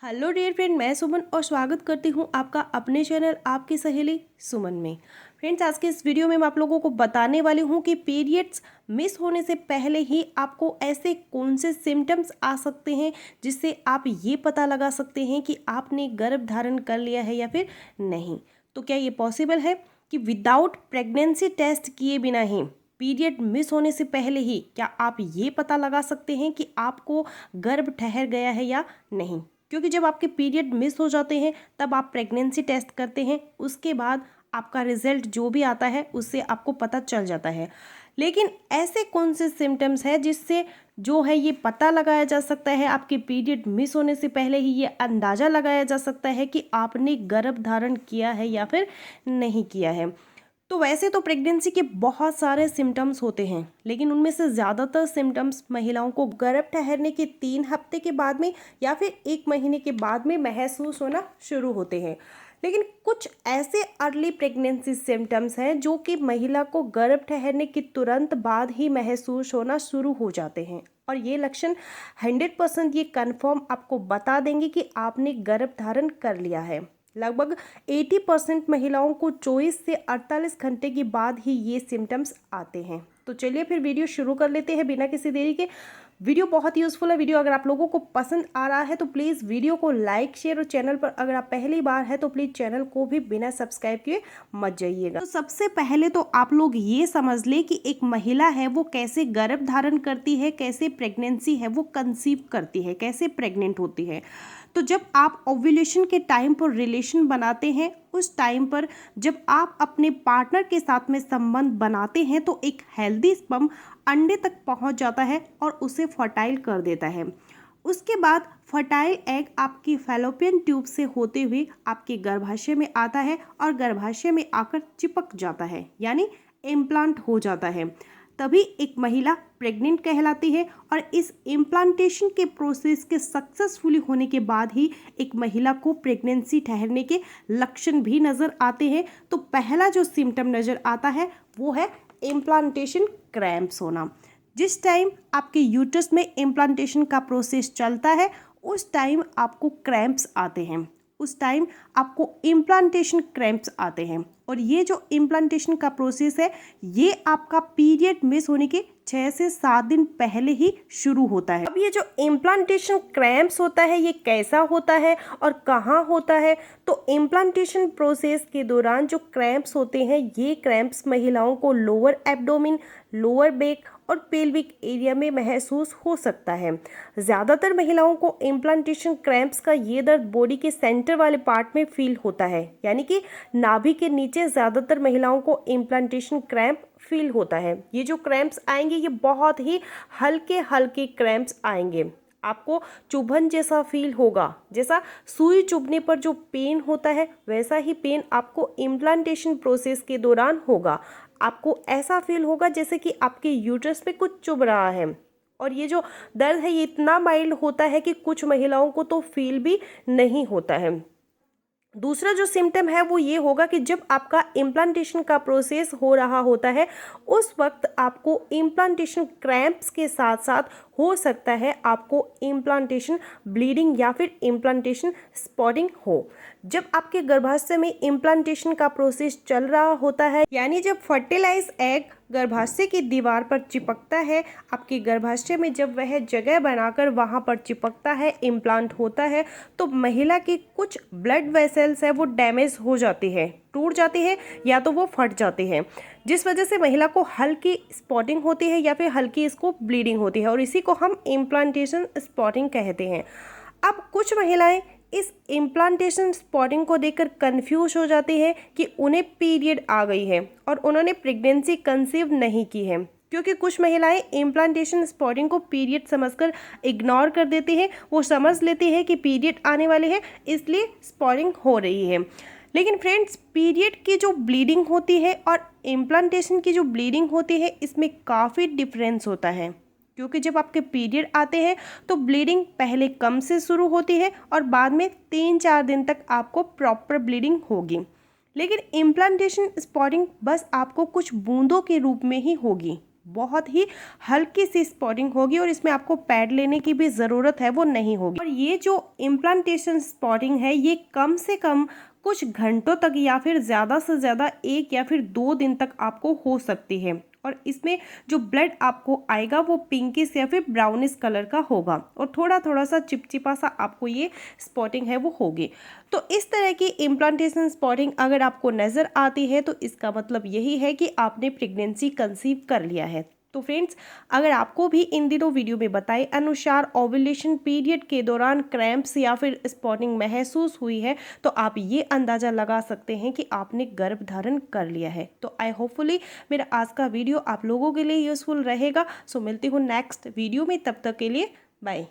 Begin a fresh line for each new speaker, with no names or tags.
Hello dear friend, मैं सुमन और स्वागत करती हूँ आपका अपने चैनल आपकी सहेली सुमन में। फ्रेंड्स, आज के इस वीडियो में मैं आप लोगों को बताने वाली हूँ कि पीरियड्स मिस होने से पहले ही आपको ऐसे कौन से सिम्टम्स आ सकते हैं जिससे आप ये पता लगा सकते हैं कि आपने गर्भ धारण कर लिया है या फिर नहीं। तो क्या ये पॉसिबल है कि विदाउट प्रेगनेंसी टेस्ट किए बिना ही पीरियड मिस होने से पहले ही क्या आप ये पता लगा सकते हैं कि आपको गर्भ ठहर गया है या नहीं? क्योंकि जब आपके पीरियड मिस हो जाते हैं तब आप प्रेगनेंसी टेस्ट करते हैं, उसके बाद आपका रिजल्ट जो भी आता है उससे आपको पता चल जाता है। लेकिन ऐसे कौन से सिम्टम्स हैं जिससे जो है ये पता लगाया जा सकता है, आपके पीरियड मिस होने से पहले ही ये अंदाज़ा लगाया जा सकता है कि आपने गर्भ धारण किया है या फिर नहीं किया है? तो वैसे तो प्रेगनेंसी के बहुत सारे सिम्टम्स होते हैं, लेकिन उनमें से ज़्यादातर सिम्टम्स महिलाओं को गर्भ ठहरने के 3 हफ्ते के बाद में या फिर 1 महीने के बाद में महसूस होना शुरू होते हैं। लेकिन कुछ ऐसे अर्ली प्रेगनेंसी सिम्टम्स हैं जो कि महिला को गर्भ ठहरने के तुरंत बाद ही महसूस होना शुरू हो जाते हैं, और ये लक्षण 100% ये कन्फर्म आपको बता देंगे कि आपने गर्भ धारण कर लिया है। लगभग 80% महिलाओं को 24 से 48 घंटे के बाद ही ये सिम्टम्स आते हैं। तो चलिए फिर वीडियो शुरू कर लेते हैं बिना किसी देरी के। वीडियो बहुत यूज़फुल है। वीडियो अगर आप लोगों को पसंद आ रहा है तो प्लीज़ वीडियो को लाइक शेयर, और चैनल पर अगर आप पहली बार है तो प्लीज़ चैनल को भी बिना सब्सक्राइब किए मत जाइएगा। तो सबसे पहले तो आप लोग ये समझ लें कि एक महिला है वो कैसे गर्भ धारण करती है, कैसे प्रेगनेंसी है वो कंसीव करती है, कैसे प्रेग्नेंट होती है। तो जब आप ओव्यूलेशन के टाइम पर रिलेशन बनाते हैं, उस टाइम पर जब आप अपने पार्टनर के साथ में संबंध बनाते हैं तो एक हेल्दी स्पर्म अंडे तक पहुंच जाता है और उसे फर्टाइल कर देता है। उसके बाद फर्टाइल एग आपकी फैलोपियन ट्यूब से होते हुए आपके गर्भाशय में आता है और गर्भाशय में आकर चिपक जाता है, यानी इम्प्लांट हो जाता है। तभी एक महिला प्रेग्नेंट कहलाती है, और इस इम्प्लांटेशन के प्रोसेस के सक्सेसफुली होने के बाद ही एक महिला को प्रेगनेंसी ठहरने के लक्षण भी नज़र आते हैं। तो पहला जो सिम्टम नज़र आता है वो है इम्प्लांटेशन क्रैम्प्स होना। जिस टाइम आपके यूट्रस में इम्प्लांटेशन का प्रोसेस चलता है उस टाइम आपको क्रैम्प्स आते हैं, उस टाइम आपको इम्प्लांटेशन क्रैम्प्स आते हैं। और ये जो इम्प्लांटेशन का प्रोसेस है ये आपका पीरियड मिस होने के 6 से 7 दिन पहले ही शुरू होता है। अब ये जो इम्प्लांटेशन क्रैम्प्स होता है ये कैसा होता है और कहाँ होता है? तो इम्प्लांटेशन प्रोसेस के दौरान जो क्रैम्प्स होते हैं ये क्रैम्प्स महिलाओं को लोअर एब्डोमेन, लोअर बैक और पेल्विक एरिया में महसूस हो सकता है। ज़्यादातर महिलाओं को इम्प्लांटेशन क्रैम्प्स का ये दर्द बॉडी के सेंटर वाले पार्ट में फील होता है, यानी कि नाभि के नीचे ज़्यादातर महिलाओं को इम्प्लांटेशन क्रैम्प फील होता है। ये जो क्रैम्प्स आएंगे ये बहुत ही हल्के हल्के क्रैम्प्स आएंगे। आपको चुभन जैसा फील होगा, जैसा सुई चुभने पर जो पेन होता है वैसा ही पेन आपको इम्प्लांटेशन प्रोसेस के दौरान होगा। आपको ऐसा फील होगा जैसे कि आपके यूट्रस पे कुछ चुभ रहा है, और ये जो दर्द है ये इतना माइल्ड होता है कि कुछ महिलाओं को तो फील भी नहीं होता है। दूसरा जो सिम्टम है वो ये होगा कि जब आपका इम्प्लांटेशन का प्रोसेस हो रहा होता है उस वक्त आपको इम्प्लांटेशन क्रैम्प्स के साथ साथ हो सकता है आपको इम्प्लांटेशन ब्लीडिंग या फिर इम्प्लांटेशन स्पॉटिंग हो। जब आपके गर्भाशय में इम्प्लांटेशन का प्रोसेस चल रहा होता है, यानी जब फर्टिलाइज एग गर्भाशय की दीवार पर चिपकता है, आपके गर्भाशय में जब वह जगह बनाकर वहाँ पर चिपकता है, इम्प्लांट होता है, तो महिला की कुछ ब्लड वेसल्स है वो डैमेज हो जाती है, टूट जाती है या तो वो फट जाती है, जिस वजह से महिला को हल्की स्पॉटिंग होती है या फिर हल्की इसको ब्लीडिंग होती है, और इसी को हम इम्प्लांटेशन स्पॉटिंग कहते हैं। अब कुछ महिलाएं इस इम्प्लांटेशन स्पॉटिंग को देखकर कंफ्यूज हो जाती है कि उन्हें पीरियड आ गई है और उन्होंने प्रेगनेंसी कंसीव नहीं की है, क्योंकि कुछ महिलाएं इम्प्लांटेशन स्पॉटिंग को पीरियड समझकर इग्नोर कर देती हैं। वो समझ लेती है कि पीरियड आने वाले हैं इसलिए स्पॉटिंग हो रही है। लेकिन फ्रेंड्स, पीरियड की जो ब्लीडिंग होती है और इम्प्लांटेशन की जो ब्लीडिंग होती है इसमें काफ़ी डिफरेंस होता है, क्योंकि जब आपके पीरियड आते हैं तो ब्लीडिंग पहले कम से शुरू होती है और बाद में 3-4 दिन तक आपको प्रॉपर ब्लीडिंग होगी। लेकिन इम्प्लांटेशन स्पॉटिंग बस आपको कुछ बूंदों के रूप में ही होगी, बहुत ही हल्की सी स्पॉटिंग होगी और इसमें आपको पैड लेने की भी ज़रूरत है वो नहीं होगी। और ये जो इम्प्लांटेशन स्पॉटिंग है ये कम से कम कुछ घंटों तक या फिर ज़्यादा से ज़्यादा 1 या फिर 2 दिन तक आपको हो सकती है। और इसमें जो ब्लड आपको आएगा वो पिंकिश या फिर ब्राउनिश कलर का होगा और थोड़ा थोड़ा सा चिपचिपा सा आपको ये स्पॉटिंग है वो होगी। तो इस तरह की इम्प्लांटेशन स्पॉटिंग अगर आपको नज़र आती है तो इसका मतलब यही है कि आपने प्रेगनेंसी कंसीव कर लिया है। तो फ्रेंड्स, अगर आपको भी इन दिनों वीडियो में बताए अनुसार ओव्यूलेशन पीरियड के दौरान क्रैम्प्स या फिर स्पॉटिंग महसूस हुई है तो आप ये अंदाज़ा लगा सकते हैं कि आपने गर्भ धारण कर लिया है। तो आई होपफुली मेरा आज का वीडियो आप लोगों के लिए यूज़फुल रहेगा। सो मिलती हूँ नेक्स्ट वीडियो में, तब तक के लिए बाय।